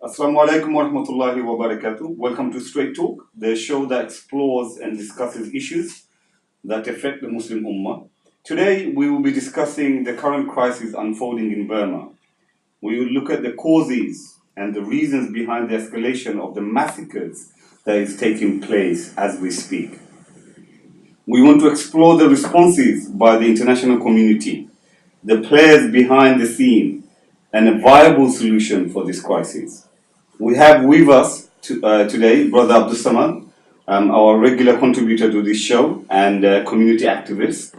Assalamu alaikum wa rahmatullahi wa barakatuh. Welcome to Straight Talk, the show that explores and discusses issues that affect the Muslim Ummah. Today, we will be discussing the current crisis unfolding in Burma. We will look at the causes and the reasons behind the escalation of the massacres that is taking place as we speak. We want to explore the responses by the international community, the players behind the scene, and a viable solution for this crisis. We have with us today Brother Abdus, our regular contributor to this show and community activist.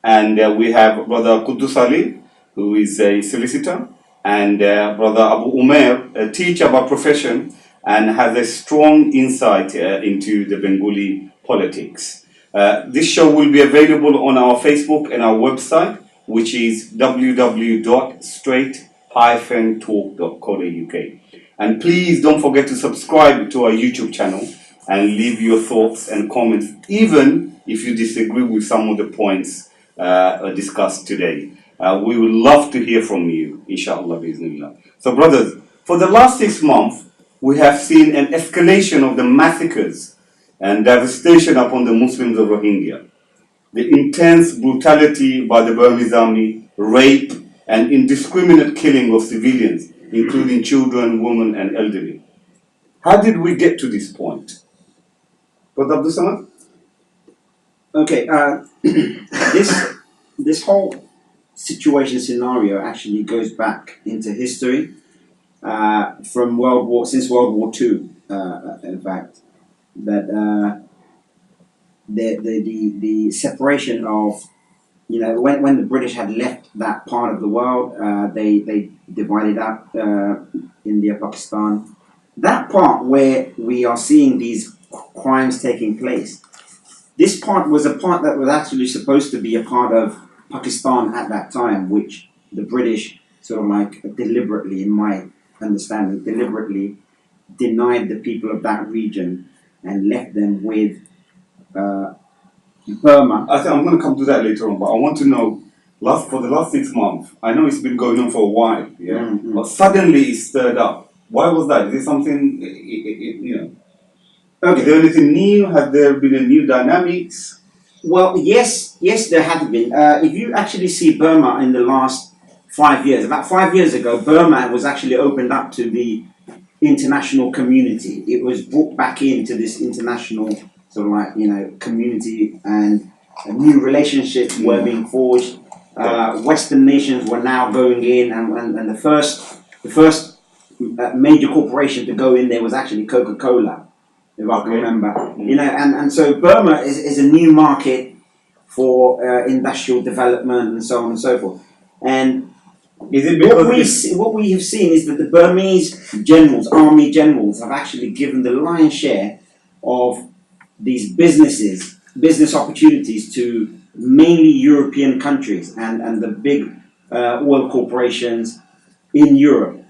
And we have Brother Kuddus Ali, who is a solicitor, and Brother Abu Omar, a teacher by profession, and has a strong insight into the Bengali politics. This show will be available on our Facebook and our website, which is www.straight-talk.co.uk. And please don't forget to subscribe to our YouTube channel and leave your thoughts and comments, even if you disagree with some of the points discussed today. We would love to hear from you, inshallah, bismillah. So brothers, for the last 6 months, we have seen an escalation of the massacres and devastation upon the Muslims of Rohingya. The intense brutality by the Burmese army, rape, and indiscriminate killing of civilians, including children, women, and elderly. How did we get to this point? Brother Abdus? Okay, this whole situation scenario actually goes back into history from since World War II. In fact, that the separation of, when the British had left that part of the world, they divided up India, Pakistan. That part where we are seeing these crimes taking place, this part was a part that was actually supposed to be a part of Pakistan at that time, which the British sort of deliberately, in my understanding, deliberately denied the people of that region and left them with Burma. I think I'm going to come to that later on, but I want to know, for the last 6 months, I know it's been going on for a while, but suddenly it stirred up. Why was that? Is it something, Okay. Is there anything new? Has there been a new dynamics? Well, yes, there have been. If you actually see Burma in the last 5 years, about 5 years ago, Burma was actually opened up to the international community. It was brought back into this international community, and new relationships were being forged. Western nations were now going in, and the first major corporation to go in there was actually Coca-Cola, if I can remember. And so Burma is a new market for industrial development and so on and so forth. And what we have seen is that the Burmese generals, army generals, have actually given the lion's share of these business opportunities to mainly European countries and the big oil corporations in Europe.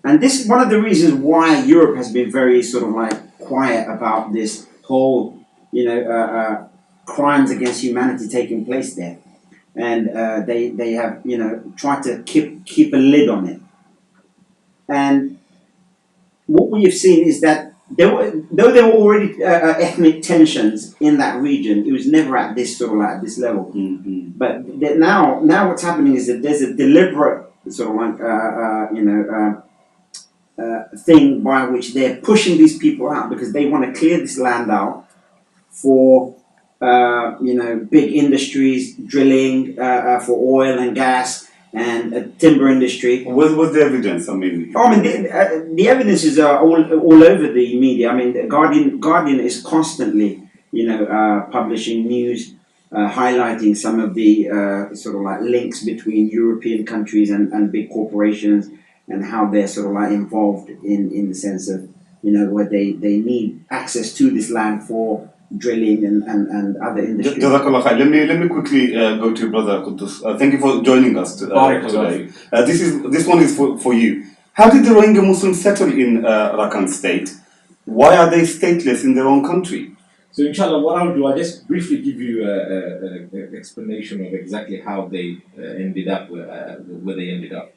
And this is one of the reasons why Europe has been very quiet about this whole, crimes against humanity taking place there. And they have, tried to keep a lid on it. And what we have seen is that though there were already ethnic tensions in that region, it was never at this this level. But now what's happening is that there's a deliberate thing by which they're pushing these people out, because they want to clear this land out for big industries, drilling for oil and gas, and timber industry. What's the evidence? The evidences are all over the media. The Guardian is constantly, publishing news, highlighting some of the links between European countries and big corporations, and how they're involved in the sense of, where they need access to this land for drilling and other industries. Let me quickly go to Brother Kuddus. Thank you for joining us today. This one is for you. How did the Rohingya Muslims settle in Rakhine State? Why are they stateless in their own country? So inshallah, what I'll do, I'll just briefly give you an explanation of exactly how they ended up where they ended up.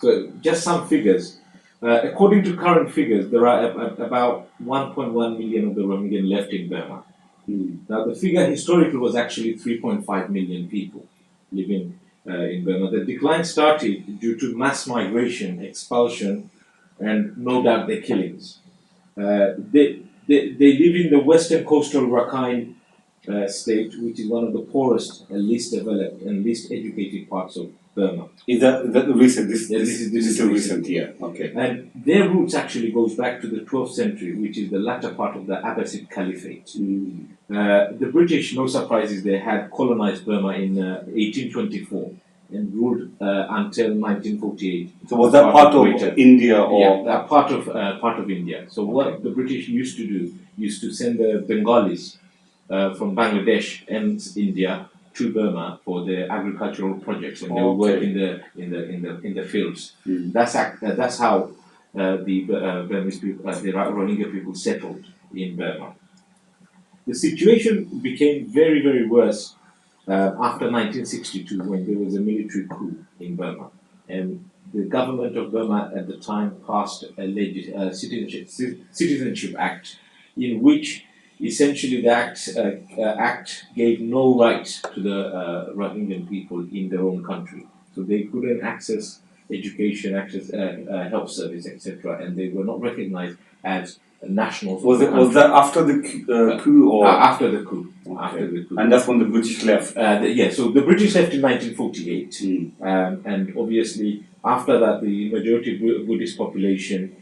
So just some figures. According to current figures, there are about 1.1 million of the Rohingya left in Burma. Now, the figure historically was actually 3.5 million people living in Burma. The decline started due to mass migration, expulsion, and no doubt the killings. They live in the western coastal Rakhine state, which is one of the poorest and least developed and least educated parts of Burma. Is that recent? This is a recent. recent year. Okay. And their roots actually goes back to the 12th century, which is the latter part of the Abbasid Caliphate. The British, no surprises, they had colonized Burma in 1824 and ruled until 1948. So was that part of India or? Yeah, that part of India. So what the British used to do, used to send the Bengalis from Bangladesh and India to Burma for their agricultural projects, and they would work in the fields. That's how the Burmese people, the Rohingya people, settled in Burma. The situation became very, very worse after 1962, when there was a military coup in Burma, and the government of Burma at the time passed a Citizenship Act, in which essentially the act gave no right to the Rohingya people in their own country. So they couldn't access education, access health service, etc., and they were not recognized as nationals. Was that after the coup or? After the coup. Okay. After the coup. And that's when the British left? So the British left in 1948, and obviously after that the majority Buddhist population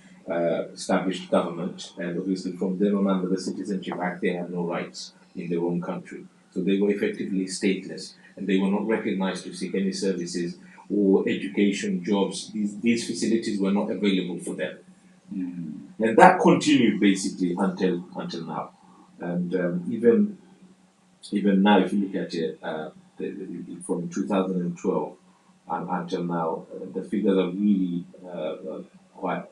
established government, and obviously from then on, under the Citizenship Act, they had no rights in their own country. So they were effectively stateless, and they were not recognized to seek any services or education, jobs. These facilities were not available for them. And that continued basically until now. And even now, if you look at it, from 2012 until now, the figures are really quite.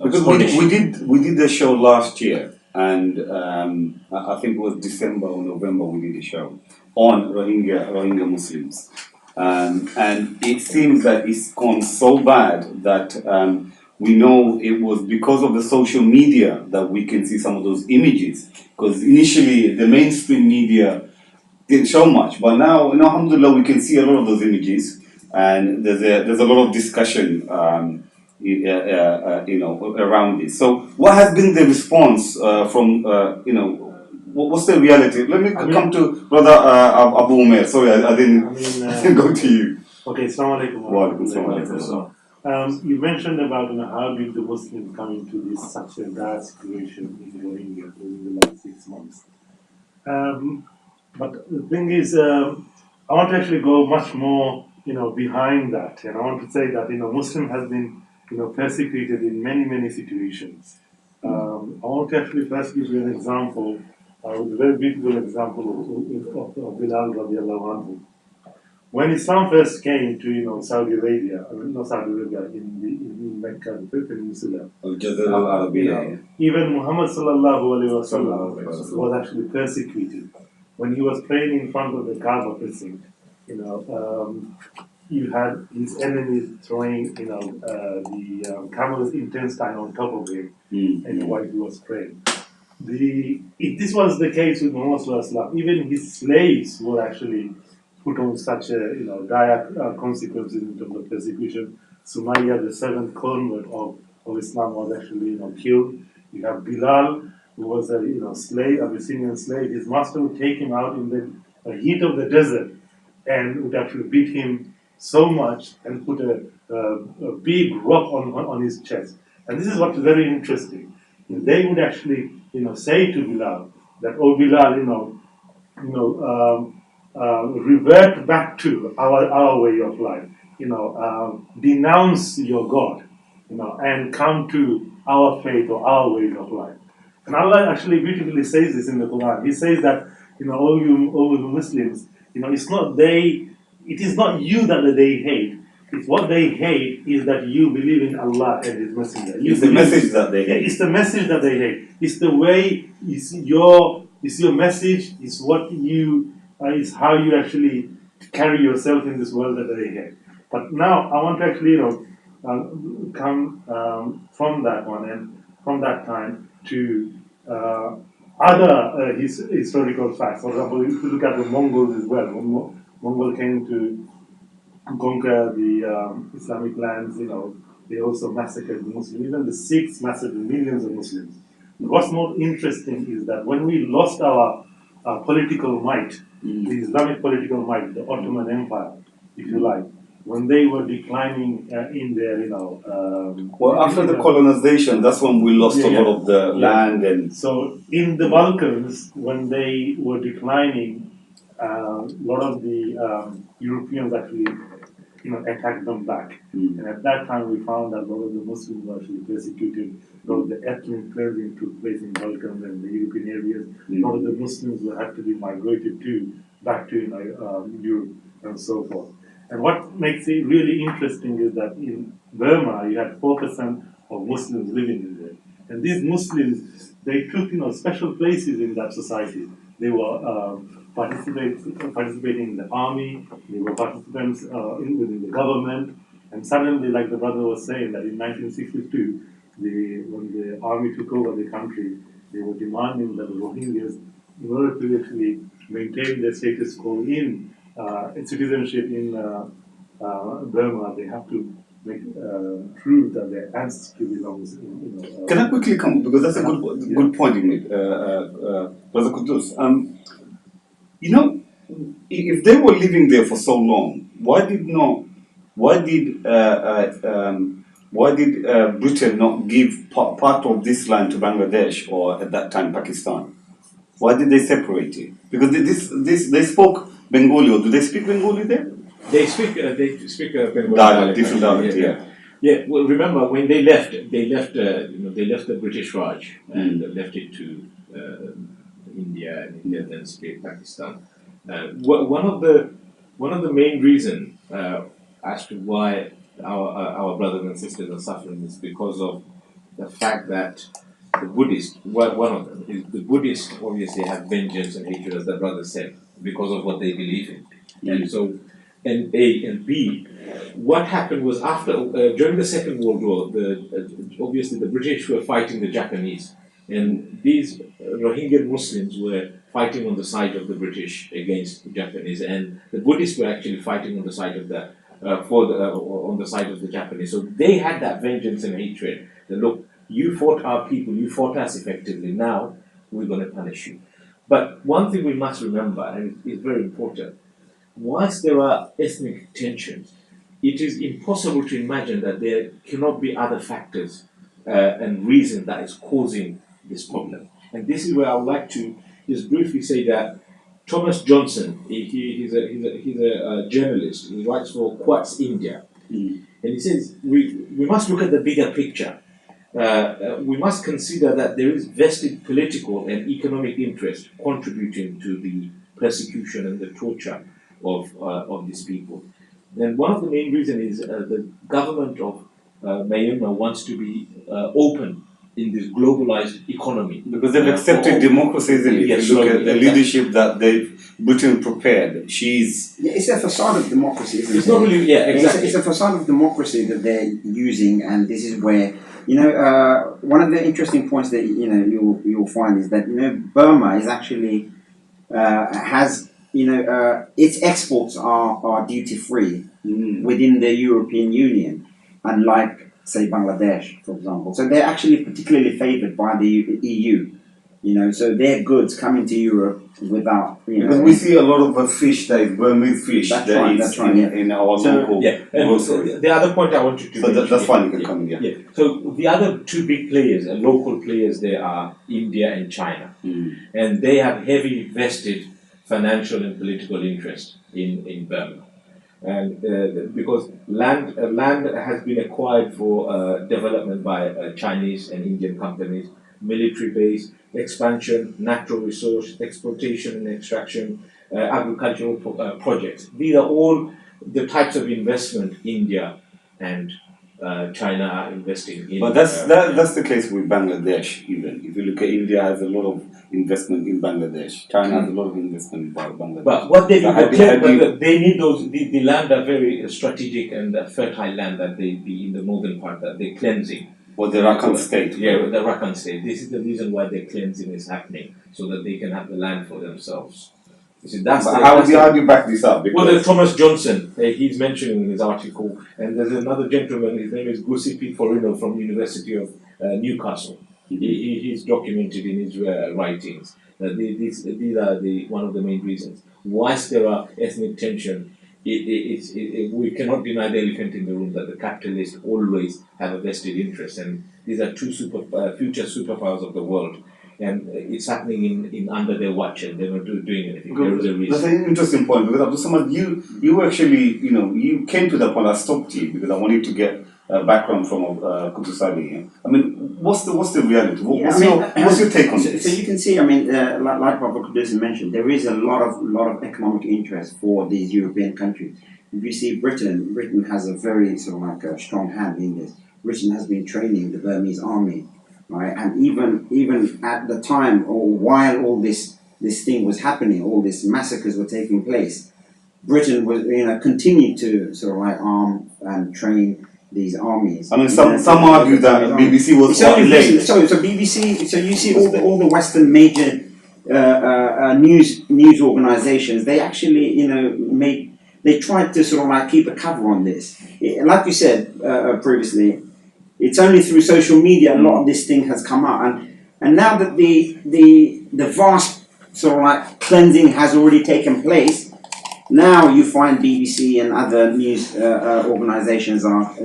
Because we did the show last year, and I think it was December or November we did a show on Rohingya Muslims, and it seems that it's gone so bad that we know it was because of the social media that we can see some of those images. Because initially the mainstream media didn't show much, but now, alhamdulillah, we can see a lot of those images, and there's a lot of discussion. Around this. So, what has been the response from what's the reality? Let me come to Brother Abu Omar. Sorry, I didn't go to you. Okay, Assalamu alaikum. You mentioned about how did the Muslims come into this such a dire situation in Rohingya during the last 6 months. But the thing is, I want to actually go much more, behind that, and I want to say that Muslim has been persecuted in many situations. I want to actually first give you an example, a very beautiful example of Bilal radiallahu anhu. When Islam first came to Saudi Arabia, not Saudi Arabia, in Mecca, the Peninsula, even Muhammad sallallahu alaihi wasallam was actually persecuted. When he was praying in front of the Kaaba precinct, you had his enemies throwing, the camel's intestine on top of him, and while he was praying. If this was the case with Muhammad sallallahu alaihi wasallam, even his slaves were actually put on such a dire consequences in terms of persecution. Sumayya, the seventh convert of Islam, was actually killed. You have Bilal, who was a slave, Abyssinian slave. His master would take him out in the heat of the desert and would actually beat him so much and put a big rock on his chest. And this is what's very interesting. They would actually say to Bilal that, "Oh Bilal, revert back to our way of life. Denounce your God, and come to our faith or our ways of life." And Allah actually beautifully says this in the Quran. He says that, all you Muslims, it is not you that they hate. It's what they hate is that you believe in Allah and His Messenger. It's the message that they hate. It's the message that they hate. It's the way. It's your message. It's what you. Is how you actually carry yourself in this world that they hate. But now I want to actually, come from that one and from that time to other historical facts. For example, if you look at the Mongols as well, when Mongol came to conquer the Islamic lands, they also massacred the Muslims. Even the Sikhs massacred millions of Muslims. What's more interesting is that when we lost our political might, the Islamic political might, the Ottoman Empire, if you like, when they were declining in their, well, after the colonization, that's when we lost a lot of the land and. So in the Balkans, when they were declining, a lot of the Europeans actually, attacked them back. And at that time, we found that a lot of the Muslims were actually persecuted. A lot of the ethnic cleansing took place in Balkans and the European areas. A lot of the Muslims were had to be migrated back to Europe and so forth. And what makes it really interesting is that in Burma, you had 4% of Muslims living in there. And these Muslims, they took special places in that society. They were participating in the army, they were participants within the government, and suddenly, like the brother was saying, that in 1962, when the army took over the country, they were demanding that the Rohingyas, in order to actually maintain their status quo in citizenship in Burma, they have to prove that their ancestry belongs. Can I quickly come, because that's a good point you made, Brother Kuddus. If they were living there for so long, why did Britain not give part of this land to Bangladesh, or at that time Pakistan? Why did they separate it? Because they spoke Bengali, or do they speak Bengali there? They speak Bengali Dialect, different dialect, yeah. Yeah, well, remember when they left the British Raj and left it to India, and India then split Pakistan. One of the main reasons as to why our brothers and sisters are suffering is because of the fact that the Buddhists, one of them, is the Buddhists obviously have vengeance and hatred, as the brother said, because of what they believe in. And so, and A and B, what happened was after during the Second World War, obviously the British were fighting the Japanese, and these Rohingya Muslims were fighting on the side of the British against the Japanese, and the Buddhists were actually fighting on the side of on the side of the Japanese. So they had that vengeance and hatred. That look, you fought our people, you fought us effectively. Now we're going to punish you. But one thing we must remember, and it's very important, once there are ethnic tensions, it is impossible to imagine that there cannot be other factors and reasons that is causing this problem. And this is where I would like to just briefly say that Thomas Johnson, he's a journalist. He writes for Quartz India, and he says we must look at the bigger picture. We must consider that there is vested political and economic interest contributing to the persecution and the torture of these people. And one of the main reasons is the government of Myanmar wants to be open in this globalized economy. Because they've accepted democracy, isn't it? Yes, look at the leadership that Britain prepared. It's a facade of democracy, isn't it? It's not really, exactly. It's a facade of democracy that they're using, and this is where, one of the interesting points that, you'll find is that, Burma is actually, has, its exports are duty-free within the European Union, unlike, say, Bangladesh, for example. So they're actually particularly favoured by the EU, so their goods come into Europe without, Because we see a lot of fish, like Burmese fish, that's right, in our local grocery. The other point I wanted to So that's fine, you can come in, yeah. So the other two big players, local players, there are India and China. And they have heavy vested financial and political interest in Burma. And because land has been acquired for development by Chinese and Indian companies, military base, expansion, natural resource, exploitation and extraction, agricultural projects. These are all the types of investment India and China are investing in. But that's the case with Bangladesh even. If you look at India, has a lot of investment in Bangladesh. China has a lot of investment in Bangladesh. But what they do, So they need the land are very strategic and fertile land that they be in the northern part that they're cleansing. or the Rakhine state. Yeah, the Rakhine state. This is the reason why the cleansing is happening, so that they can have the land for themselves. You see, How do you back this up? Well, there's Thomas Johnson, he's mentioning in his article, and there's another gentleman, his name is Gussi Forino from University of Newcastle. He's documented in his writings that these are one of the main reasons. Whilst there are ethnic tension, we cannot deny the elephant in the room that the capitalists always have a vested interest, and these are two future superpowers of the world. And it's happening in under their watch, and they're not doing anything. There is a reason. That's an interesting point, because Abdus, you actually, you came to that point. I stopped you because I wanted to get a background from Kuddus Ali. I mean, what's the reality? What's your take on this? So you can see, like Brother Kuddus mentioned, there is a lot of economic interest for these European countries. If you see Britain has a very sort of like a strong hand in this. Britain has been training the Burmese army. Right, and even at the time, or while all this thing was happening, all these massacres were taking place, Britain was continued to sort of like arm and train these armies. I mean, some argue that BBC was quite late. So BBC. So you see all the Western major news organisations. They actually they tried to sort of like keep a cover on this. Like you said previously. It's only through social media a lot of this thing has come out, and now that the vast sort of like cleansing has already taken place, now you find BBC and other news organisations are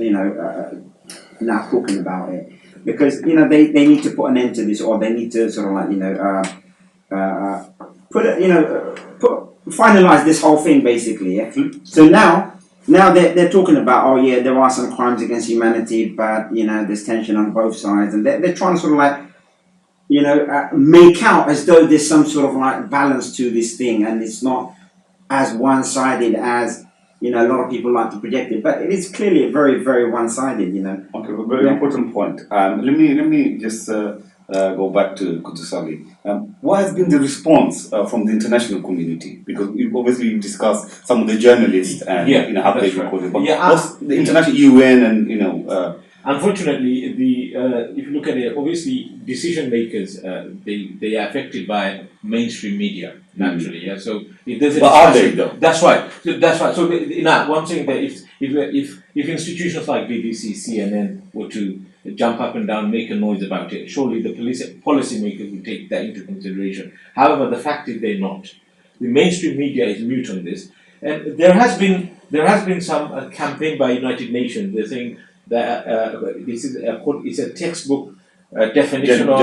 now talking about it, because they need to put an end to this, or they need to sort of like finalise this whole thing basically. Yeah? So now they're talking about, oh yeah, there are some crimes against humanity, but there's tension on both sides, and they're trying to sort of like make out as though there's some sort of like balance to this thing, and it's not as one-sided as a lot of people like to project it, but it is clearly very, very one-sided. Okay, a very important point. Let me just go back to Kuddus Ali. What has been the response from the international community? Because obviously you discussed some of the journalists and how they recorded. But what's the international UN and Unfortunately, if you look at it, obviously decision makers they are affected by mainstream media naturally. Yeah, so if there's a but are they though? That's right. So now one thing that if institutions like BBC, CNN were to jump up and down, make a noise about it, surely the policy makers will take that into consideration. However, the fact is they're not. The mainstream media is mute on this, and there has been some campaign by United Nations. They're saying that this is it's a textbook definition of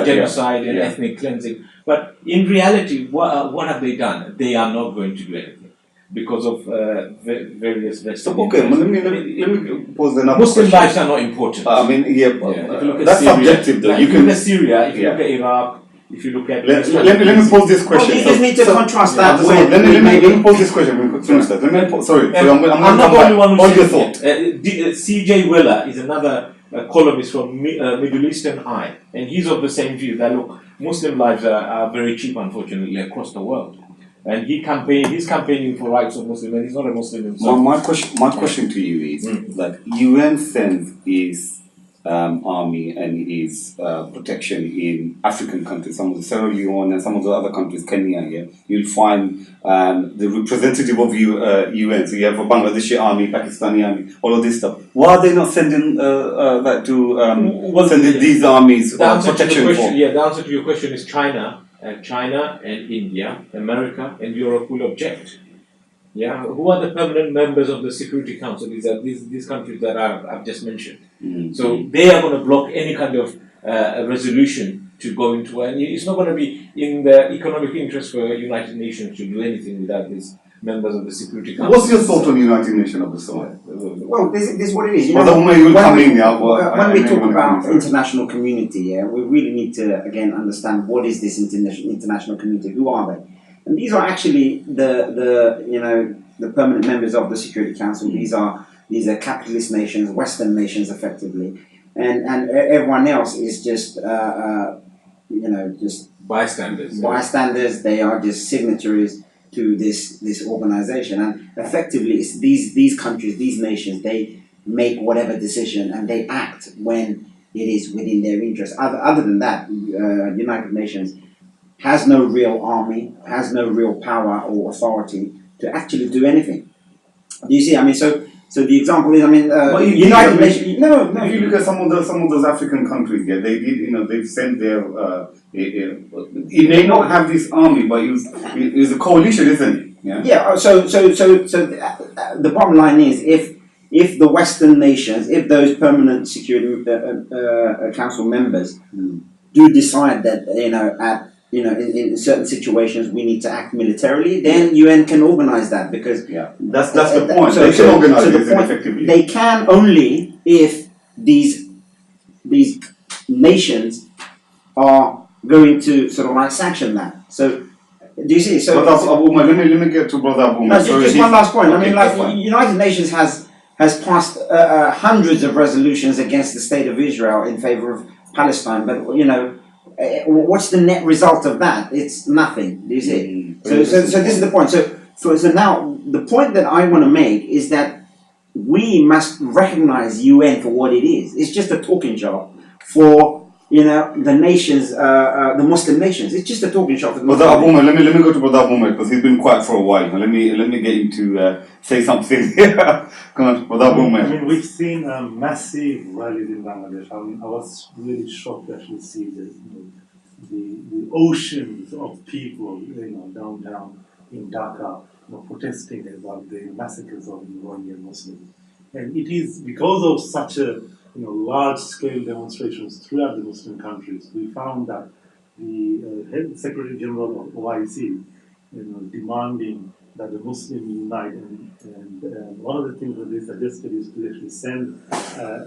genocide and ethnic cleansing. But in reality, what have they done? They are not going to do anything because of various Western. So okay, let me pose another Muslim question. lives are not important. I mean, If you look at that's Syria, subjective though. If you look at Syria, if you look at Iraq, if you look at let me pose this question. Well, you just need to contrast that with. Let me pose this question. Finish that. Sorry, I'm going to come back. Hold your thought. C.J. Weller is another columnist from Middle Eastern Eye, and he's of the same view that look, Muslim lives are very cheap, unfortunately, across the world. And he's campaigning for rights of Muslims, and he's not a Muslim himself. My question to you is that UN sends its army and its protection in African countries, some of the Sierra Leone and some of the other countries, Kenya here. You'll find the representative of UN. So you have a Bangladeshi army, Pakistani army, all of this stuff. Why are they not sending that to sending these armies protection for? Yeah, the answer to your question is China. China and India, America and Europe will object. Yeah, who are the permanent members of the Security Council? These are these countries that I've just mentioned. So they are going to block any kind of resolution to go into, and it's not going to be in the economic interest for United Nations to do anything without these members of the Security Council. What's your thought on United Nations of the soil? Well, this is what it is. When we talk about international community, we really need to again understand what is this international community. Who are they? And these are actually the permanent members of the Security Council. These are capitalist nations, Western nations, effectively, and everyone else is just just bystanders. bystanders. They are just signatories to this organization, and effectively, it's these countries, these nations, they make whatever decision and they act when it is within their interest. Other than that, United Nations has no real army, has no real power or authority to actually do anything. Do you see? I mean, so the example is, I mean, United Nations. No. If you look at some of those African countries, yeah, they did, they've sent their. It may not have this army, but it was a coalition, isn't it? Yeah. Yeah. So the bottom line is, if the Western nations, if those permanent Security Council members do decide that in certain situations we need to act militarily, then UN can organize that, because that's the point. They can organize it effectively. They can only if these nations are going to sort of like sanction that. So do you see? So let me get to Brother Abu. No, just one last point. Okay, I mean, United Nations has passed hundreds of resolutions against the state of Israel in favor of Palestine, but what's the net result of that? It's nothing. Do you see? So this is the point. So now the point that I want to make is that we must recognize UN for what it is. It's just a talking shop for the nations, the Muslim nations. It's just a talking shop for the Muslim nations. Brother Abu, let me go to Brother Abu because he's been quiet for a while. Let me get him to say something. Come on, Brother Abu. I mean, we've seen massive rallies in Bangladesh. I mean, I was really shocked to actually see the oceans of people, downtown in Dhaka, protesting about the massacres of Rohingya Muslims. And it is because of such a large-scale demonstrations throughout the Muslim countries, we found that the head Secretary General of OIC, demanding that the Muslims unite, and one of the things that they suggested is to actually send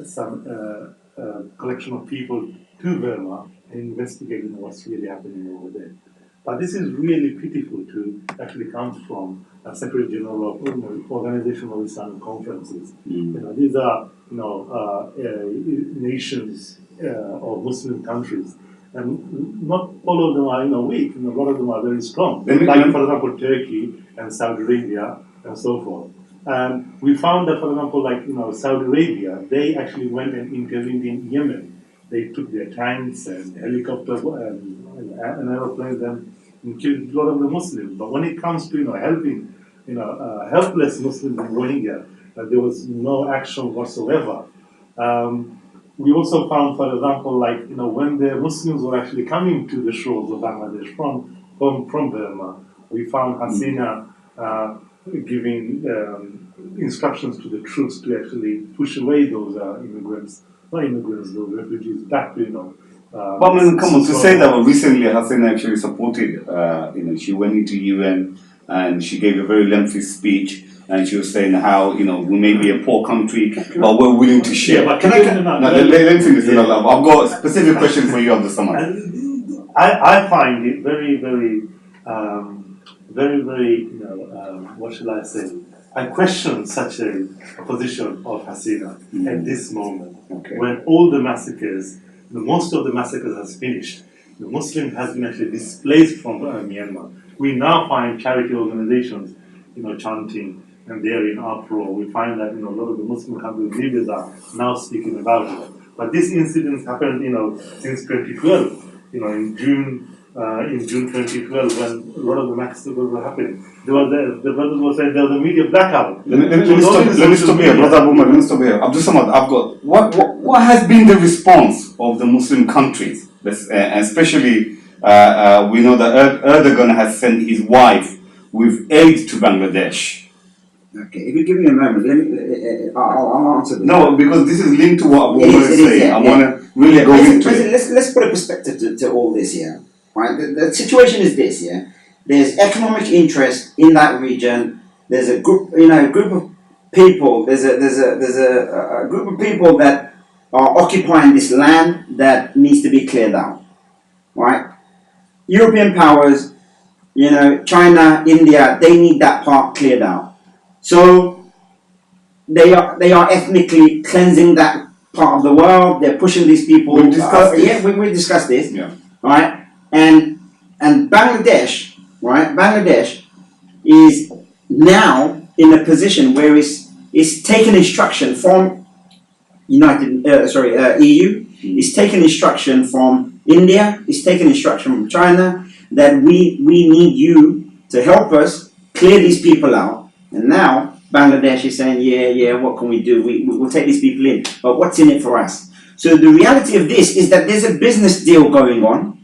some collection of people to Burma and investigate what's really happening over there. But this is really pitiful to actually come from a Secretary General of Organization of Islamic Conferences. These are nations or Muslim countries, and not all of them are weak. A lot of them are very strong. Like for example, Turkey and Saudi Arabia and so forth. And we found that, for example, Saudi Arabia, they actually went and intervened in Yemen. They took their tanks and helicopters and aeroplanes and killed a lot of the Muslims. But when it comes to helping helpless Muslims in Rohingya, there was no action whatsoever. We also found, for example, when the Muslims were actually coming to the shores of Bangladesh from Burma, we found Hasina giving instructions to the troops to actually push away those those refugees back to But I mean, come on, to say that recently Hasina actually supported, she went into UN and she gave a very lengthy speech, and she was saying how, we may be a poor country, but we're willing to share. Yeah, but let me finish. I've got a specific question for you, Abdus. I find it very, very, what shall I say? I question such a position of Hasina at this moment, when all the massacres, most of the massacres has finished. The Muslim has been actually displaced from Myanmar. We now find charity organizations, chanting, and they're in uproar. We find that a lot of the Muslim countries leaders are now speaking about it. But this incident happened, since 2012. In June 2012, when a lot of the massacres were happening, the brothers were saying there was a media blackout. Let me stop here, Brother Abu. Let me stop here. Abdus, I've got what has been the response of the Muslim countries, especially we know that Erdogan has sent his wife with aid to Bangladesh. Okay, if you give me a moment, I'll answer this. No, because this is linked to what Abu is saying. I want to really go into it. Let's put a perspective to all this here. Right? The situation is this, yeah. There's economic interest in that region. There's a group, group of people. There's a group of people that are occupying this land that needs to be cleared out. Right? European powers, China, India, they need that part cleared out. So they are ethnically cleansing that part of the world. They're pushing these people. We discussed this. Yeah, we discussed this. Yeah. Right? And and Bangladesh, right? Bangladesh is now in a position where it's taken instruction from EU. It's taken instruction from India. It's taken instruction from China that we need you to help us clear these people out. And now Bangladesh is saying, yeah, what can we do? We'll take these people in, but what's in it for us? So the reality of this is that there's a business deal going on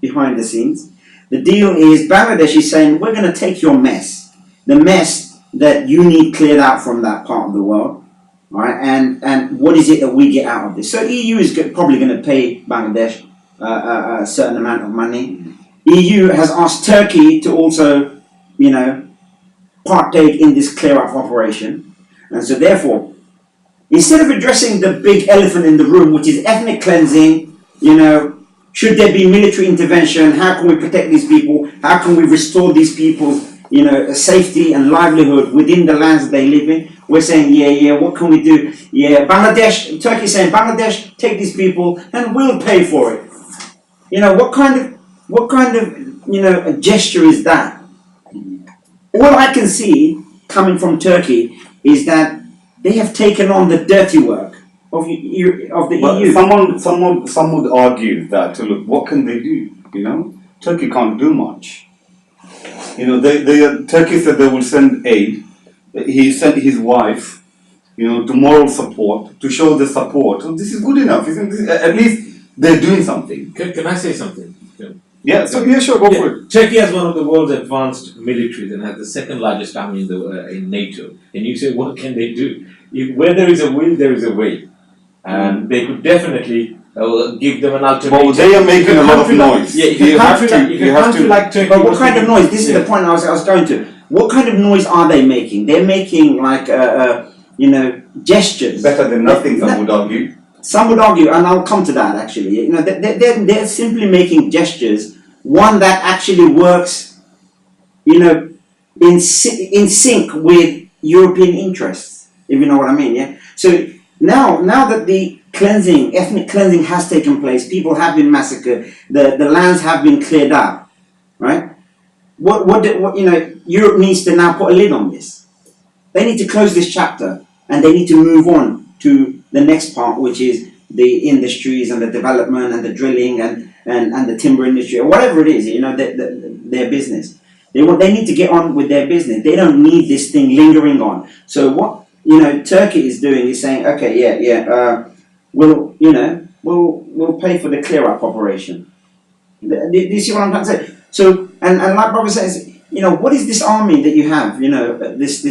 behind the scenes. The deal is Bangladesh is saying, we're going to take your mess, the mess that you need cleared out from that part of the world, right? And what is it that we get out of this? So EU is probably going to pay Bangladesh a certain amount of money. EU has asked Turkey to also, partake in this clear-up operation. And so therefore, instead of addressing the big elephant in the room, which is ethnic cleansing, should there be military intervention? How can we protect these people? How can we restore these people's, safety and livelihood within the lands that they live in? We're saying, what can we do? Yeah, Bangladesh, Turkey is saying, Bangladesh, take these people and we'll pay for it. What kind of a gesture is that? All I can see coming from Turkey is that they have taken on the dirty work of the EU. Some would argue that, look, what can they do? Turkey can't do much. Turkey said they will send aid. He sent his wife, to moral support, to show the support. So this is good enough, isn't this? At least they're doing something. Can I say something? Yeah, sure, go for it. Turkey has one of the world's advanced militaries and has the second largest army in NATO. And you say, what can they do? Where there is a will, there is a way. And they could definitely give them an alternative. Well, they are making a lot of noise. You have to like Turkey. But what kind of noise? This is the point I was going to. What kind of noise are they making? They're making like gestures. Better than nothing, some would argue. Some would argue, and I'll come to that actually. They're simply making gestures. One that actually works, in sync with European interests. If you know what I mean, yeah. So now that the ethnic cleansing has taken place, people have been massacred, the lands have been cleared up, right? What Europe needs to now put a lid on this. They need to close this chapter and they need to move on to the next part, which is the industries and the development and the drilling and the timber industry or whatever it is, their business. They need to get on with their business. They don't need this thing lingering on. So what Turkey is doing is saying, okay, we'll pay for the clear up operation. Do you see what I'm trying to say? So and like Brother says, what is this army that you have? This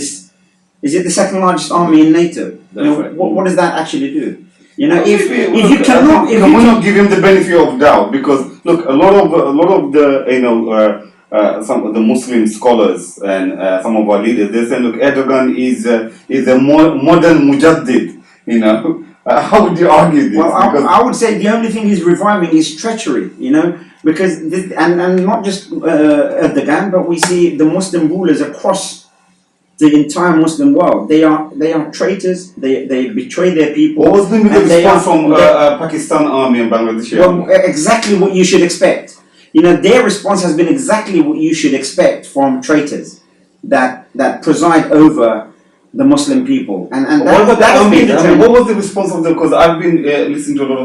is it the second largest army in NATO? What does that actually do? If you cannot, can we not give him the benefit of doubt? Because look, a lot of the some of the Muslim scholars and some of our leaders, they say, look, Erdogan is a modern mujaddid. How would you argue this? Well, I would say the only thing he's reviving is treachery. Because and not just Erdogan, but we see the Muslim rulers across the entire Muslim world. They are traitors. They betray their people. What was the response from Pakistan army and Bangladeshi army? Well, exactly what you should expect. Their response has been exactly what you should expect from traitors that preside over the Muslim people. And what was the response of them? Because I've been listening to a lot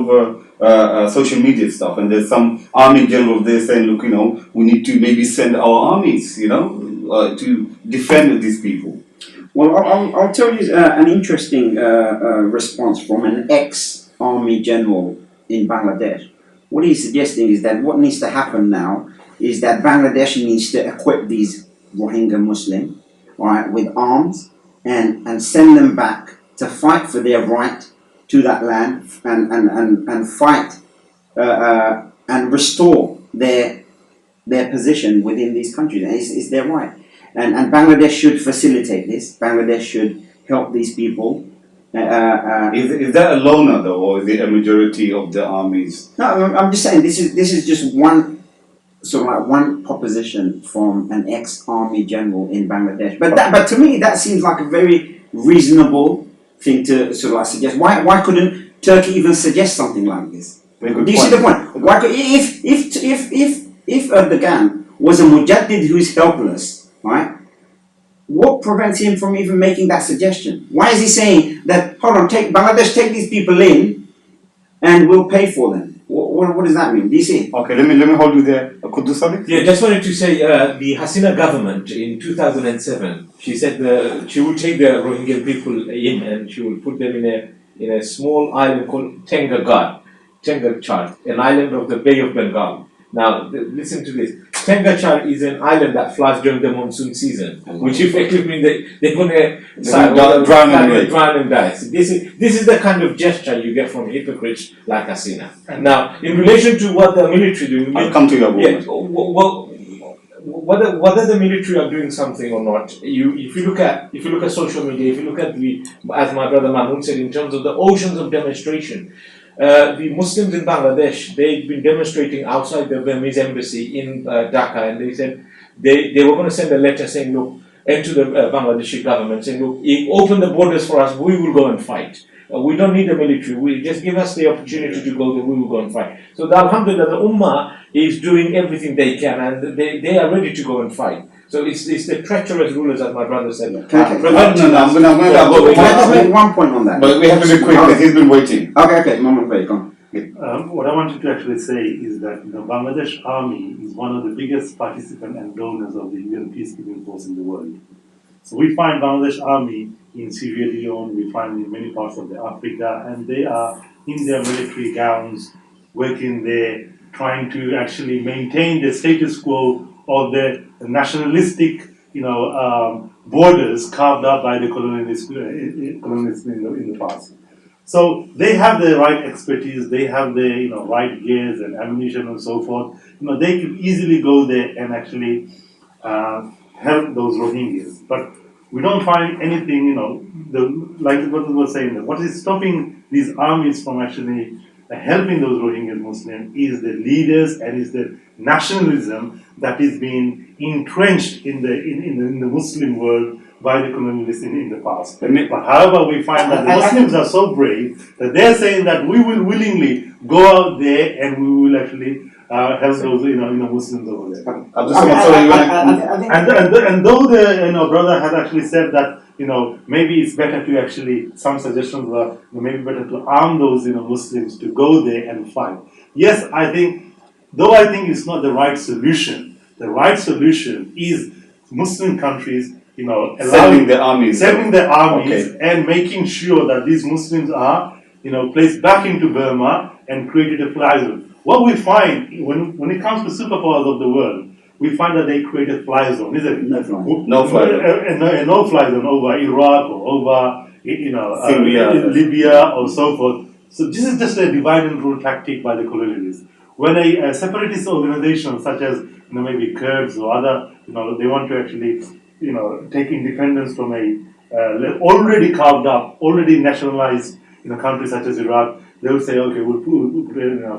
of social media stuff, and there's some army generals there saying, look, we need to maybe send our armies, to defend these people. Well, I'll tell you an interesting response from an ex-army general in Bangladesh. What he's suggesting is that what needs to happen now is that Bangladesh needs to equip these Rohingya Muslims, right, with arms and send them back to fight for their right to that land and fight and restore their position within these countries. It's their right. And Bangladesh should facilitate this. Bangladesh should help these people. Is that a loner though, or is it a majority of the armies? No, I'm just saying this is just one one proposition from an ex-army general in Bangladesh. But to me that seems like a very reasonable thing to suggest. Why couldn't Turkey even suggest something like this? Do you see the point? Why could, if if Erdogan was a mujaddid who is helpless, right? What prevents him from even making that suggestion? Why is he saying that, hold on, Bangladesh, take these people in and we'll pay for them? What does that mean? Do you see? Okay, let me hold you there. Kuddus Ali? Yeah, just wanted to say the Hasina government in 2007, she said she would take the Rohingya people in and she would put them in a small island called Tengachar, an island of the Bay of Bengal. Now, listen to this. Tengachar is an island that floods during the monsoon season, which effectively means they're going to drown and die. So this is the kind of gesture you get from hypocrites like Hasina. Now, in relation to what the military do, I'll come to your yeah, well, whether the military are doing something or not, if you look at social media, if you look at as my brother Mahmoud said, in terms of the oceans of demonstration. The Muslims in Bangladesh, they've been demonstrating outside the Burmese embassy in Dhaka, and they said they were going to send a letter saying, look, and to the Bangladeshi government saying, look, open the borders for us, we will go and fight. We don't need the military, we just give us the opportunity to go there, we will go and fight. So Alhamdulillah, the Ummah is doing everything they can, and they are ready to go and fight. So it's the treacherous rulers, as my brother said. I'm going to just make one point on that. But we have to be quick because he's been waiting. Okay, Mama, wait, go on. What I wanted to actually say is that the Bangladesh Army is one of the biggest participants and donors of the UN peacekeeping force in the world. So we find Bangladesh Army in Sierra Leone, we find in many parts of Africa, and they are in their military gowns, working there, trying to actually maintain the status quo of the nationalistic, borders carved out by the colonialists in the past. So they have the right expertise, they have the right gears and ammunition and so forth. They could easily go there and actually help those Rohingyas. But we don't find anything, like what was saying. What is stopping these armies from actually helping those Rohingya Muslims is the leaders and is the nationalism that is being entrenched in the Muslim world by the colonialists in the past. But however, we find that the Muslims are so brave that they're saying that we will willingly go out there and we will actually help those Muslims over there. And though the brother has actually said that maybe it's better to actually, some suggestions were maybe better to arm those Muslims to go there and fight. Yes, I think it's not the right solution. The right solution is Muslim countries sending the armies okay, and making sure that these Muslims are placed back into Burma and created a fly zone. What we find when it comes to superpowers of the world, we find that they create a fly zone, isn't it? No fly zone. No fly zone over Iraq or over Syria, Libya or so forth. So this is just a divide and rule tactic by the colonialists. When a separatist organization such as maybe Kurds or other, they want to actually take independence from a already carved up, already nationalized country such as Iraq, they would say, okay, we'll put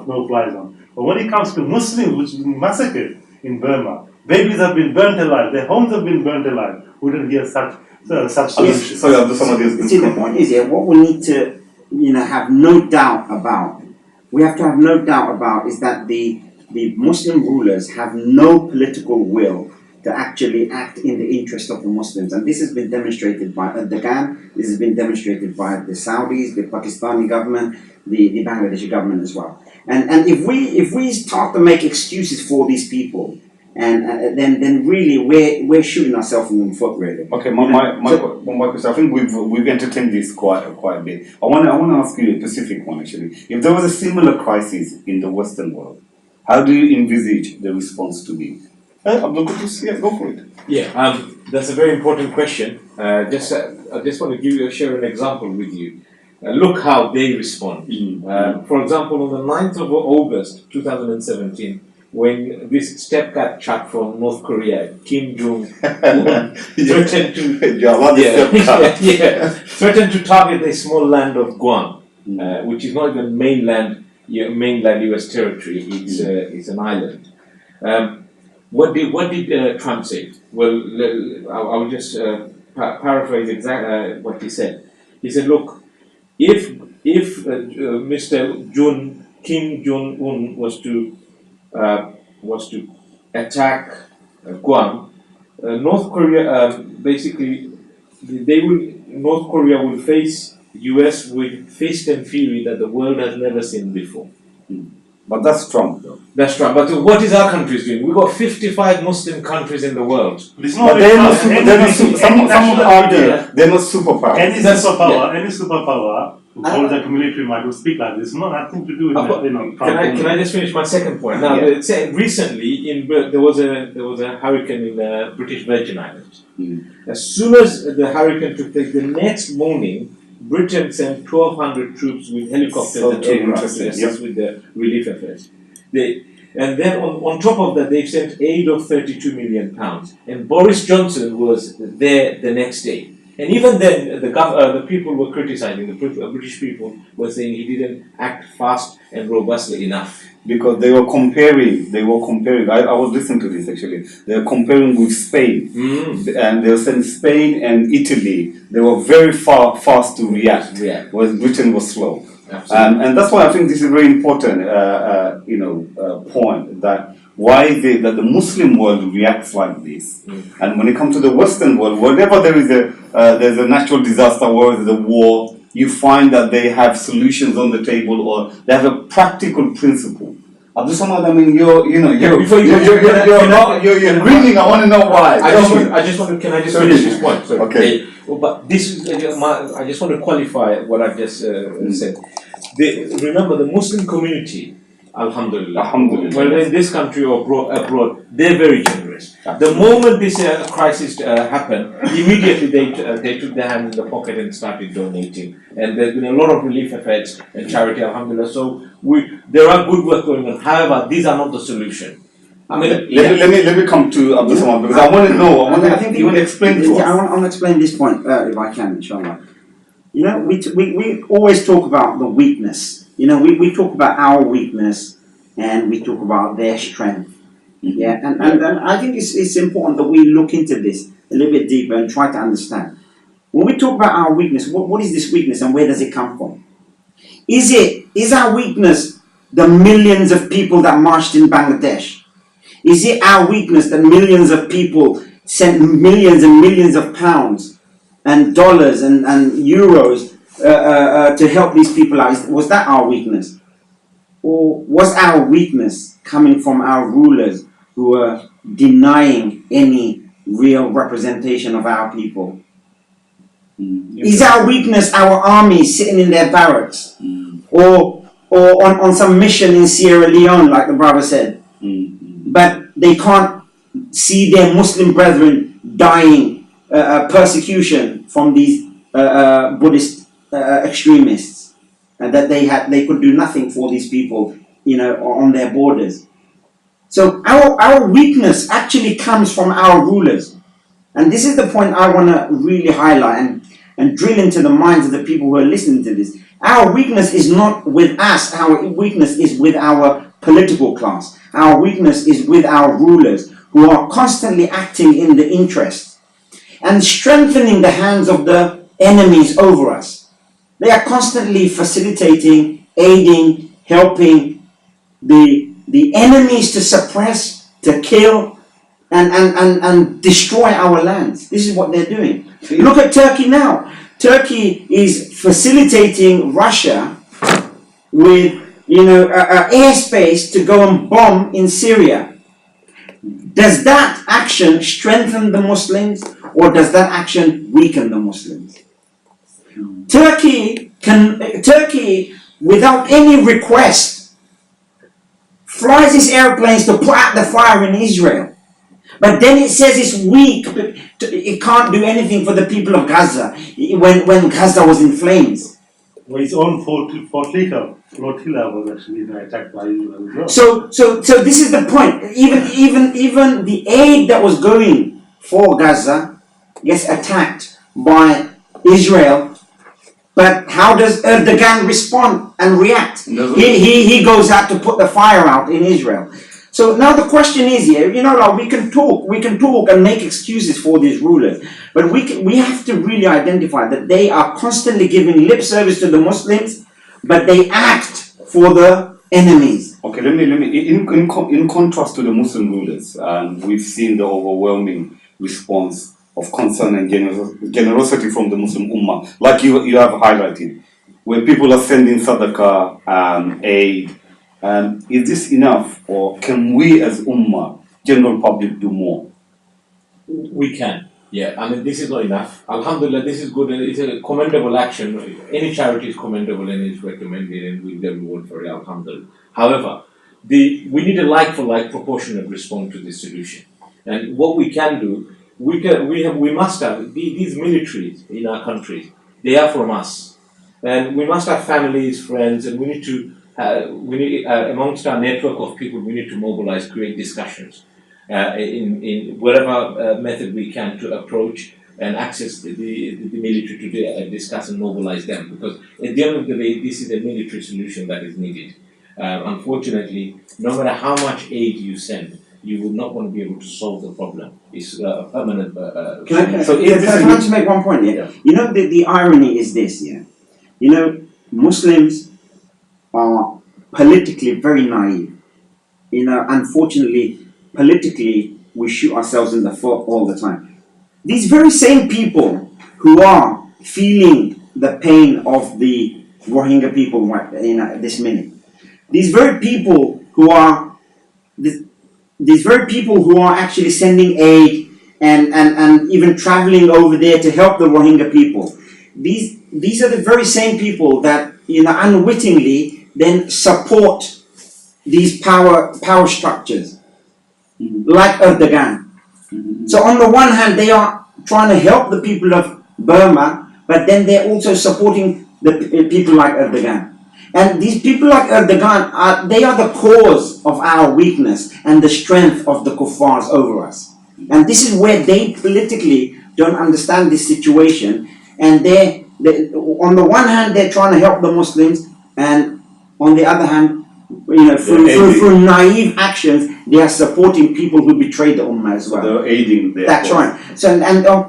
no-fly zone. But when it comes to Muslims, which has been massacred in Burma, babies have been burnt alive, their homes have been burnt alive, we don't hear such solutions. Sorry, I'll do some of these. See, the point is here, what we need to have no doubt about, is that the Muslim rulers have no political will to actually act in the interest of the Muslims. And this has been demonstrated by Erdogan, this has been demonstrated by the Saudis, the Pakistani government, the Bangladeshi government as well. And if we start to make excuses for these people, and then really we're shooting ourselves in the foot, really. Okay, my question. I think we've entertained this quite a bit. I want to ask you a specific one actually. If there was a similar crisis in the Western world, how do you envisage the response to be? Abdus, go for it. Yeah, that's a very important question. I just want to share an example with you. Look how they respond. For example, on the 9th of August 2017, when this stepcat chap from North Korea, Kim Jong-un, threatened to target a small land of Guam, which is not even mainland US territory. It's an island. What did Trump say? Well, I will just paraphrase exactly what he said. He said, "Look, if Mr. Kim Jong-un was to was to attack Guam, North Korea basically North Korea will face US with fist and fury that the world has never seen before. But that's Trump, though. That's right. But what is our country doing? We've got 55 Muslim countries in the world. But they're not some would argue they're not superpowers. Any superpower who holds a military might will speak like this. No, nothing to do with that. Can I just finish my second point? Now, recently there was a hurricane in the British Virgin Islands. As soon as the hurricane took place, the next morning, Britain sent 1,200 troops with helicopters and aircraft to assist with the relief efforts. And then on top of that, they sent aid of £32 million. And Boris Johnson was there the next day. And even then, the people were criticizing, the British people were saying he didn't act fast and robustly enough. Because they were comparing, I was listening to this actually, they were comparing with Spain. And they were saying Spain and Italy, they were very fast to react, whereas Britain was slow. And that's why I think this is a very important point, that that the Muslim world reacts like this. And when it comes to the Western world, whenever there's a natural disaster or there's a war, you find that they have solutions on the table, or they have a practical principle. Abdus, I mean, you're grinning. I want to know why. Can I just finish this point? Sorry. Okay. But this is, I just want to qualify what I've just said. Remember, the Muslim community, Alhamdulillah, whether in this country or abroad, they're very generous. The moment this crisis happened, immediately they took their hand in the pocket and started donating. And there's been a lot of relief efforts and charity, Alhamdulillah. So there are good work going on. However, these are not the solution. I mean, let me come to Abdus because I want to know. I think you want to explain to us. I want to explain this point if I can, inshallah. We always talk about the weakness. We talk about our weakness and we talk about their strength. Yeah, and I think it's important that we look into this a little bit deeper and try to understand. When we talk about our weakness, what is this weakness and where does it come from? Is our weakness the millions of people that marched in Bangladesh? Is it our weakness that millions of people sent millions and millions of pounds and dollars and euros to help these people out? Was that our weakness? Or was our weakness coming from our rulers who were denying any real representation of our people? Is our weakness our army sitting in their barracks? Or on some mission in Sierra Leone, like the brother said? But they can't see their Muslim brethren dying persecution from these Buddhist extremists, and that they could do nothing for these people, on their borders. So our weakness actually comes from our rulers, and this is the point I want to really highlight and drill into the minds of the people who are listening to this. Our weakness is not with us. Our weakness is with our political class. Our weakness is with our rulers, who are constantly acting in the interest and strengthening the hands of the enemies over us. They are constantly facilitating, aiding, helping the enemies to suppress, to kill, and destroy our lands. This is what they're doing. Look at Turkey now. Turkey is facilitating Russia with airspace to go and bomb in Syria. Does that action strengthen the Muslims, or does that action weaken the Muslims? Turkey, without any request, flies its airplanes to put out the fire in Israel. But then it says it's weak, it can't do anything for the people of Gaza when Gaza was in flames. Well, its own flotilla was actually attacked by Israel as well. So this is the point. Even the aid that was going for Gaza gets attacked by Israel. But how does Erdogan respond and react? He goes out to put the fire out in Israel. So now the question is here, we can talk and make excuses for these rulers, but we have to really identify that they are constantly giving lip service to the Muslims, but they act for the enemies. Okay, let me. In contrast to the Muslim rulers, we've seen the overwhelming response of concern and generosity from the Muslim Ummah, like you have highlighted, where people are sending sadaqah, aid. Is this enough, or can we as Ummah, general public, do more? We can. Yeah, I mean, this is not enough. Alhamdulillah, this is good. It's a commendable action. Any charity is commendable and is recommended, and we get reward for it. Alhamdulillah. However, we need a like-for-like proportionate response to this solution. And what we can do, we must have these militaries in our countries. They are from us, and we must have families, friends, and we need to amongst our network of people, we need to mobilize, create discussions. In whatever method we can to approach and access the military to discuss and mobilize them, because at the end of the day, this is a military solution that is needed. Unfortunately, no matter how much aid you send, you would not want to be able to solve the problem. It's a permanent. Can I just make one point? Yeah. You know, the irony is this. Yeah. You know, Muslims are politically very naive. You know, unfortunately, politically, we shoot ourselves in the foot all the time. These very same people who are feeling the pain of the Rohingya people this minute, these very people who are actually sending aid and even traveling over there to help the Rohingya people, these are the very same people that unwittingly then support these power structures. Like Erdogan. So on the one hand, they are trying to help the people of Burma, but then they're also supporting the people like Erdogan. And these people like Erdogan, they are the cause of our weakness and the strength of the kuffars over us. And this is where they politically don't understand this situation. And they on the one hand, they're trying to help the Muslims, and on the other hand, through naive actions, they are supporting people who betrayed the Ummah as well. They're aiding their That's right. So,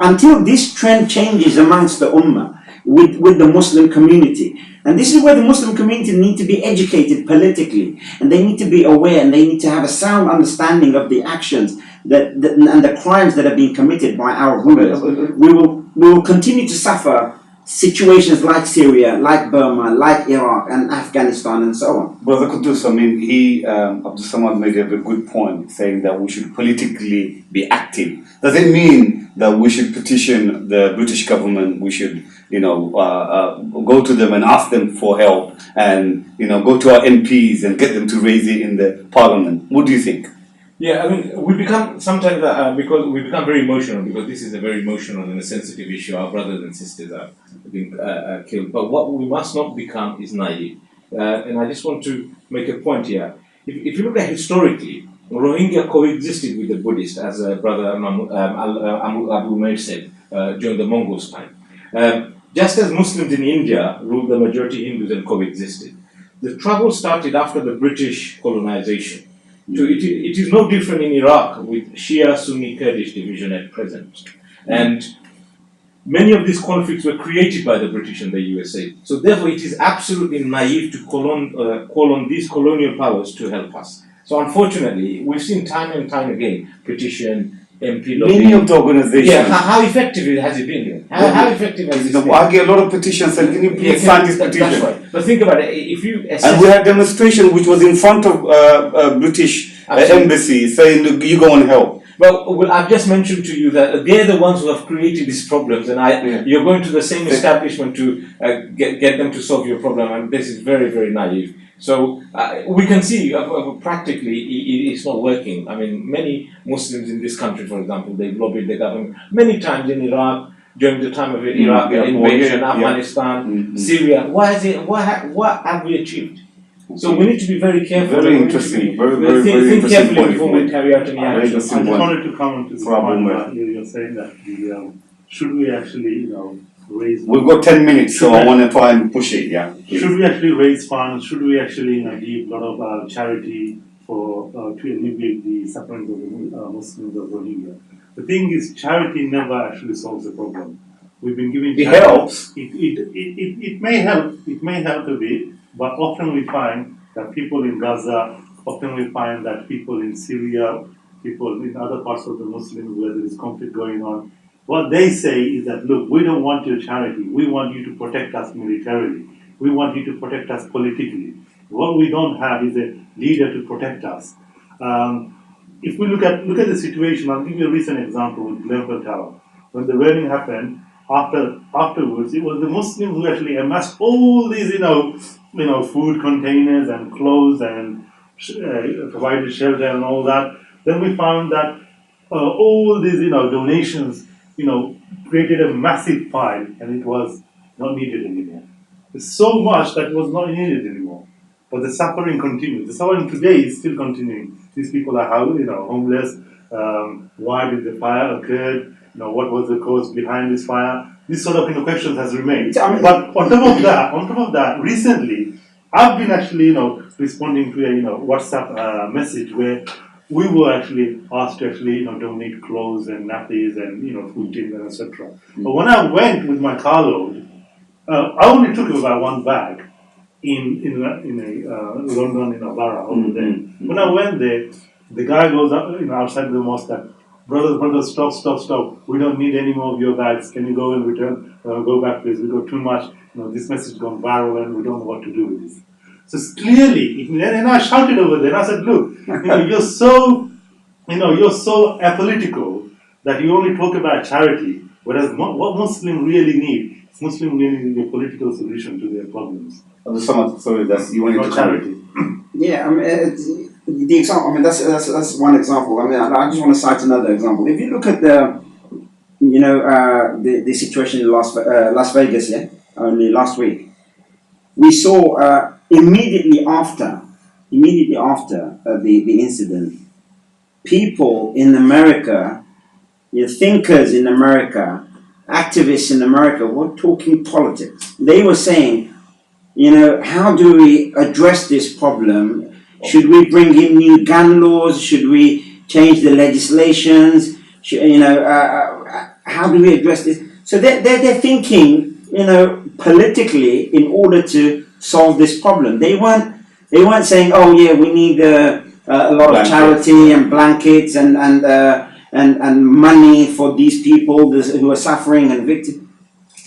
until this trend changes amongst the Ummah, with the Muslim community, and this is where the Muslim community need to be educated politically, and they need to be aware, and they need to have a sound understanding of the actions and the crimes that are being committed by our rulers. We will continue to suffer situations like Syria, like Burma, like Iraq and Afghanistan and so on. Brother Kuddus, I mean, Abdus made a very good point, saying that we should politically be active. Does it mean that we should petition the British government? We should, go to them and ask them for help, and go to our MPs and get them to raise it in the Parliament? What do you think? Yeah, I mean, we become sometimes because we become very emotional, because this is a very emotional and a sensitive issue. Our brothers and sisters are being killed. But what we must not become is naive. And I just want to make a point here. If you look at historically, Rohingya coexisted with the Buddhists, as Brother Omar said during the Mongols' time. Just as Muslims in India ruled the majority Hindus and coexisted. The trouble started after the British colonization. So it is no different in Iraq with Shia Sunni Kurdish division at present. And many of these conflicts were created by the British and the USA. So therefore it is absolutely naive to call on these colonial powers to help us. So unfortunately, we've seen time and time again, petition, MP lobbying. Many of the organizations. Yeah, how effective has it been? How effective has it been? I get a lot of petitions, and can you please sign this petition? That's right. But think about it, if you assess... And we had a demonstration which was in front of British embassy saying, look, you go and help. Well, I've just mentioned to you that they're the ones who have created these problems, and you're going to the same establishment to get them to solve your problem, and this is very, very naive. So we can see practically it's not working. I mean, many Muslims in this country, for example, they've lobbied the government many times in Iraq, during the time of Iraq invasion, Afghanistan, Syria. What have we achieved? So we need to be very careful. Very interesting. Very think interesting carefully point. before we carry out any action. I just wanted to comment to the point you're saying that should we actually, raise... We've got 10 minutes, so I want to try and push it, yeah. Please. Should we actually raise funds? Should we actually give a lot of charity to alleviate the suffering of the Muslims of Rohingya? The thing is, charity never actually solves the problem. We've been giving charity. It helps. It may help. It may help a bit, but often we find that people in Gaza, often we find that people in Syria, people in other parts of the Muslims where there is conflict going on, what they say is that, look, we don't want your charity. We want you to protect us militarily. We want you to protect us politically. What we don't have is a leader to protect us. If we look at the situation, I'll give you a recent example with Grenfell Tower. When the burning happened, afterwards, it was the Muslims who actually amassed all these, food containers and clothes and provided shelter and all that. Then we found that all these, donations, created a massive pile, and it was not needed anymore. It's so much that it was not needed anymore. But the suffering continues. The suffering today is still continuing. These people are homeless. Why did the fire occur? What was the cause behind this fire? This sort of questions has remained. But on top of that, recently I've been actually responding to a WhatsApp message where we were actually asked to actually donate clothes and nappies and food tins and etc. But when I went with my carload, I only took about one bag in London in a Barra over there. When I went there, the guy goes up outside the mosque that, brothers, stop. We don't need any more of your bags. Can you go and return? Go back, please. We got too much. This message has gone viral and we don't know what to do with this. So clearly, and I shouted over there. And I said, look, you're so apolitical that you only talk about charity. Whereas what Muslims really need, Muslims really need a political solution to their problems. Sorry, you wanted to charity. Yeah, the example. That's one example. I just want to cite another example. If you look at the situation in Las Vegas, only last week, we saw immediately after the incident, people in America, thinkers in America, activists in America were talking politics. They were saying, how do we address this problem? Should we bring in new gun laws? Should we change the legislations? How do we address this? So they're thinking, politically in order to solve this problem. They weren't saying, oh yeah, we need a lot of charity and blankets and money for these people who are suffering and victims.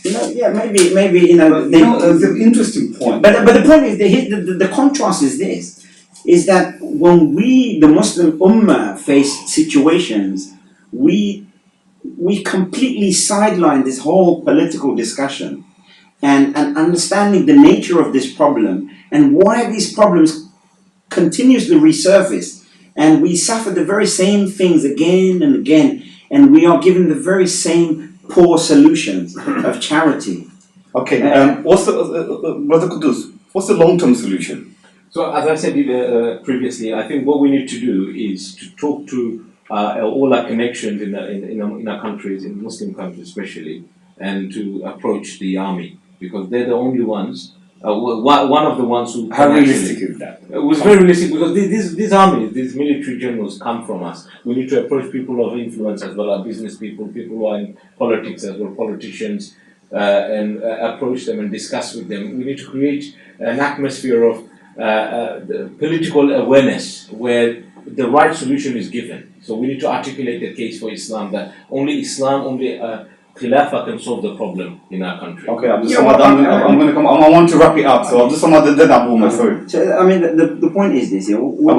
Maybe it's an interesting point. But the point is, the contrast is this: is that when we, the Muslim Ummah, face situations, we completely sideline this whole political discussion and understanding the nature of this problem and why these problems continuously resurface, and we suffer the very same things again and again, and we are given the very same poor solutions of charity. Okay, what's the Brother Kuddus? What's the long-term solution? So, as I said previously, I think what we need to do is to talk to all our connections in our countries, in Muslim countries especially, and to approach the army, because they're the only ones. One of the ones who. How realistic is that? It was very realistic, because these armies, these military generals come from us. We need to approach people of influence as well, our business people who are in politics as well, politicians, and approach them and discuss with them. We need to create an atmosphere of political awareness where the right solution is given. So we need to articulate the case for Islam, that only Islam, only Khilafah can solve the problem in our country. Okay, I'm going to come. I want to wrap it up, so I'll just sorry. So, the point is this: what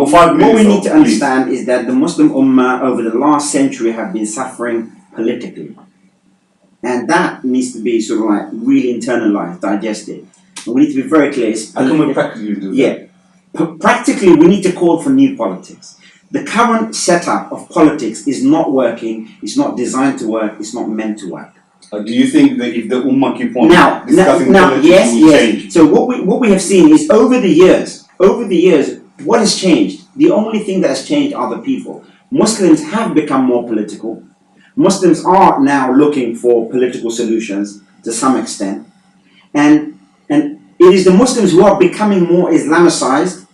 we need to understand is that the Muslim Ummah over the last century have been suffering politically, and that needs to be sort of like really internalized, digested. And we need to be very clear. How can we practically do that? Yeah, practically, we need to call for new politics. The current setup of politics is not working, it's not designed to work, it's not meant to work. Do you think that if the Ummah keep on discussing politics, yes, it will change? So what we have seen is over the years, what has changed? The only thing that has changed are the people. Muslims have become more political. Muslims are now looking for political solutions to some extent. And it is the Muslims who are becoming more Islamicized,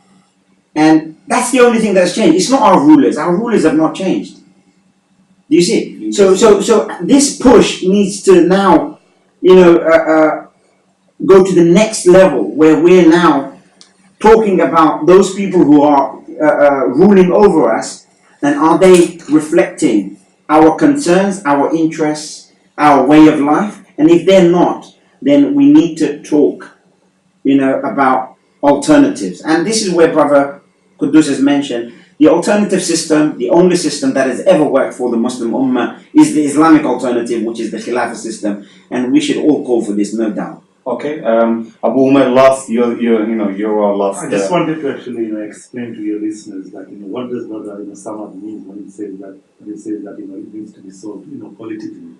and that's the only thing that's changed. It's not our rulers. Our rulers have not changed. Do you see? So this push needs to now, go to the next level where we're now talking about those people who are ruling over us, and are they reflecting our concerns, our interests, our way of life? And if they're not, then we need to talk, about alternatives. And this is where Brother Kuddus has mentioned the alternative system. The only system that has ever worked for the Muslim Ummah is the Islamic alternative, which is the Khilafah system, and we should all call for this, no doubt. Okay, Abu Umar, you're our last. I just wanted to actually, explain to your listeners that, what does Brother, Samad mean when he says that, it needs to be solved, politically.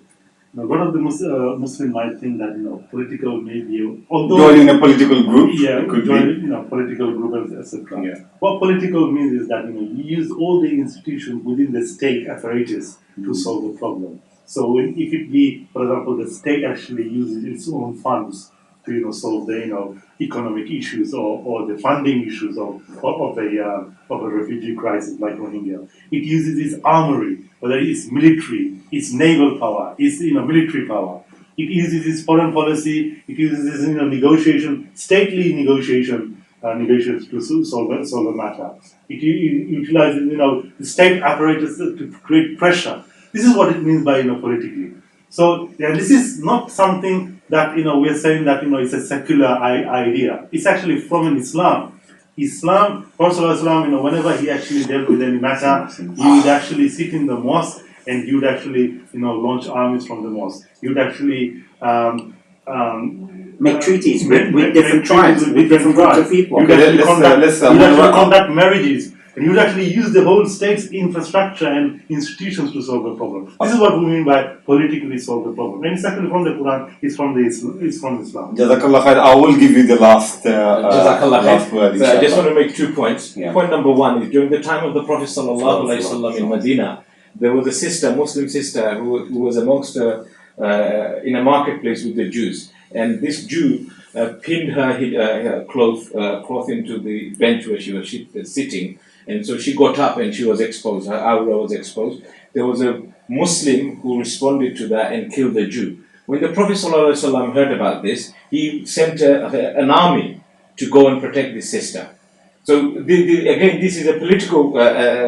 Now, one of the Muslim might think that, political may be, although joining a political group. yeah, could join, be. Political group, etc. Yeah. What political means is that, you use all the institutions within the state apparatus to solve the problem. So, if it be, for example, the state actually uses its own funds to solve the economic issues or the funding issues of a refugee crisis like Rohingya. It uses its armory, whether it's military, its naval power, its military power. It uses its foreign policy. It uses its negotiation, stately negotiations to solve a matter. It utilizes the state apparatus to create pressure. This is what it means by politically. So this is not something that we are saying that it's a secular idea. It's actually from Islam. Prophet ﷺ, whenever he actually dealt with any matter, he would actually sit in the mosque and he would actually launch armies from the mosque. He would actually Make treaties with different tribes, with different groups of people. He would actually conduct marriages. And he would actually use the whole state's infrastructure and institutions to solve the problem. This is what we mean by politically solve the problem. And it's actually from the Quran, it's from Islam. Jazakallah khair. I will give you the last word. So I just want to make 2 points. Yeah. Point number 1 is during the time of the Prophet ﷺ in Medina, there was a sister, Muslim sister, who was amongst in a marketplace with the Jews. And this Jew pinned her cloth into the bench where she was sitting. And so she got up and she was exposed, her aura was exposed. There was a Muslim who responded to that and killed the Jew. When the Prophet ﷺ heard about this, he sent an army to go and protect this sister. So again, this is a political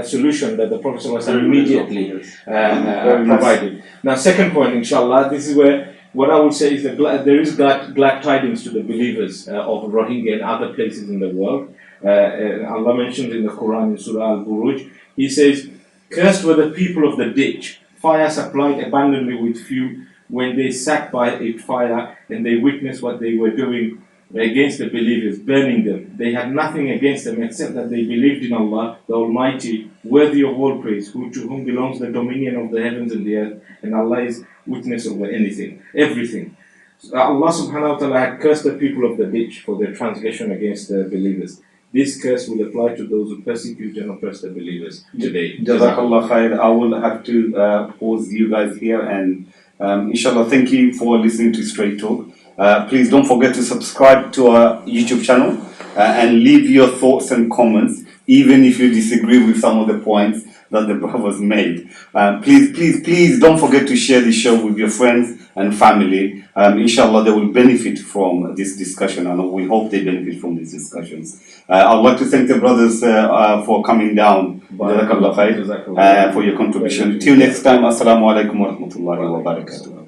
solution that the Prophet ﷺ immediately provided. Now, second point, inshallah, this is where what I would say is that there is glad tidings to the believers of Rohingya and other places in the world. Allah mentioned in the Quran in Surah Al-Buruj, He says, "Cursed were the people of the ditch, fire supplied abundantly with fuel when they sat by a fire and they witnessed what they were doing against the believers, burning them. They had nothing against them except that they believed in Allah, the Almighty, worthy of all praise, to whom belongs the dominion of the heavens and the earth, and Allah is witness over everything." Allah subhanahu wa ta'ala had cursed the people of the ditch for their transgression against the believers. This curse will apply to those who persecute and oppress the believers today. Jazakallah khair. I will have to pause you guys here, and inshallah, thank you for listening to Straight Talk. Please don't forget to subscribe to our YouTube channel and leave your thoughts and comments, even if you disagree with some of the points that the brothers made. Please don't forget to share the show with your friends and family. Inshallah, they will benefit from this discussion, and we hope they benefit from these discussions. I'd like to thank the brothers for coming down. Jazakallah khair, for your contribution. Till next time, assalamu alaikum wa rahmatullahi wa barakatuh.